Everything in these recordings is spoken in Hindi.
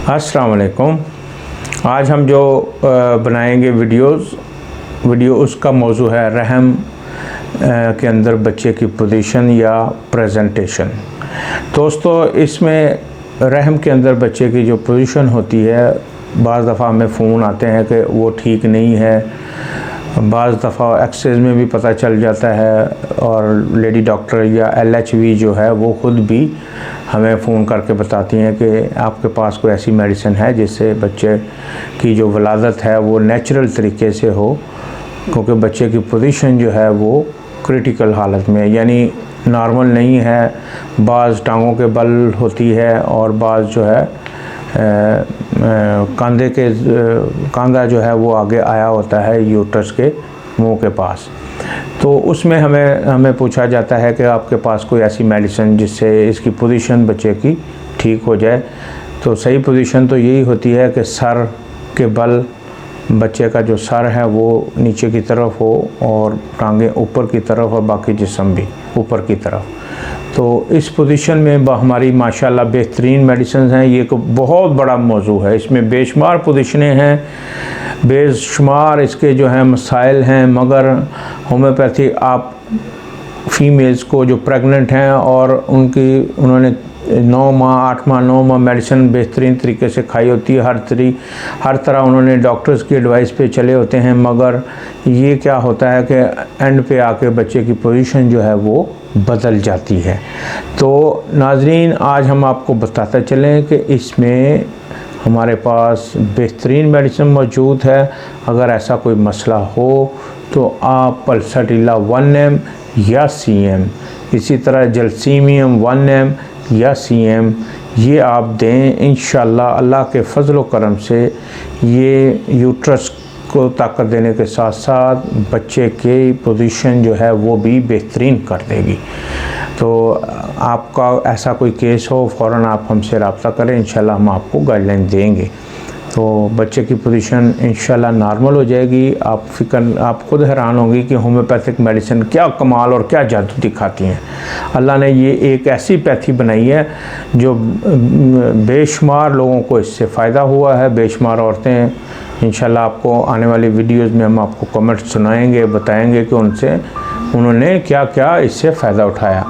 अस्सलाम वालेकुम। आज हम जो बनाएंगे वीडियो उसका मौजू है रहम के अंदर बच्चे की पोजीशन या प्रेजेंटेशन। दोस्तों, इसमें रहम के अंदर बच्चे की जो पोजीशन होती है, बाज़ दफ़ा हमें फ़ोन आते हैं कि वो ठीक नहीं है, बाज़ दफ़ा एक्सरेज में भी पता चल जाता है और लेडी डॉक्टर या LHV जो है वो ख़ुद भी हमें फ़ोन करके बताती हैं कि आपके पास कोई ऐसी मेडिसिन है जिससे बच्चे की जो वलादत है वो नेचुरल तरीके से हो, क्योंकि बच्चे की पोजीशन जो है वो क्रिटिकल हालत में यानी नॉर्मल नहीं है। बाज़ टांगों के बल होती है और बाज़ जो है कंधा जो है वो आगे आया होता है यूट्रस के मुंह के पास। तो उसमें हमें पूछा जाता है कि आपके पास कोई ऐसी मेडिसिन जिससे इसकी पोजीशन बच्चे की ठीक हो जाए। तो सही पोजीशन तो यही होती है कि सर के बल, बच्चे का जो सर है वो नीचे की तरफ हो और टांगें ऊपर की तरफ और बाकी जिस्म भी ऊपर की तरफ। तो इस पोजीशन में हमारी माशाल्लाह बेहतरीन मेडिसिन हैं। ये एक बहुत बड़ा मौजू है, इसमें बेशुमार पोजीशनें हैं, बेशुमार इसके जो हैं मसाइल हैं, मगर होम्योपैथी आप फीमेल्स को जो प्रेग्नेंट हैं और उन्होंने 9 माह 8 माह 9 माह मेडिसिन बेहतरीन तरीके से खाई होती है, हर तरह उन्होंने डॉक्टर्स की एडवाइस पे चले होते हैं, मगर ये क्या होता है कि एंड पे आके बच्चे की पोजीशन जो है वो बदल जाती है। तो नाजरीन, आज हम आपको बताते चलें कि इसमें हमारे पास बेहतरीन मेडिसिन मौजूद है। अगर ऐसा कोई मसला हो तो आप पल्साटिला 1M या CM, इसी तरह जलसीमियम 1M या CM ये आप दें। इंशाल्लाह अल्लाह के फजल करम से ये यूट्रस को ताकत देने के साथ साथ बच्चे के पोजीशन जो है वो भी बेहतरीन कर देगी। तो आपका ऐसा कोई केस हो फ़ौरन आप हमसे रब्ता करें, इंशाल्लाह हम आपको गाइडलाइन देंगे। तो बच्चे की पोजीशन इंशाल्लाह नॉर्मल हो जाएगी। आप खुद हैरान होंगी कि होम्योपैथिक मेडिसिन क्या कमाल और क्या जादू दिखाती हैं। अल्लाह ने ये एक ऐसी पैथी बनाई है जो बेशुमार लोगों को इससे फ़ायदा हुआ है, बेशुमार औरतें। इंशाल्लाह आपको आने वाली वीडियोज़ में हम आपको कमेंट सुनाएंगे, बताएंगे कि उन्होंने क्या क्या इससे फ़ायदा उठाया।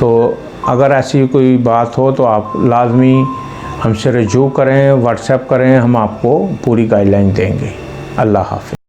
तो अगर ऐसी कोई बात हो तो आप लाजमी हमसे रजू करें, व्हाट्सएप करें, हम आपको पूरी गाइडलाइन देंगे। अल्लाह हाफ़िज़।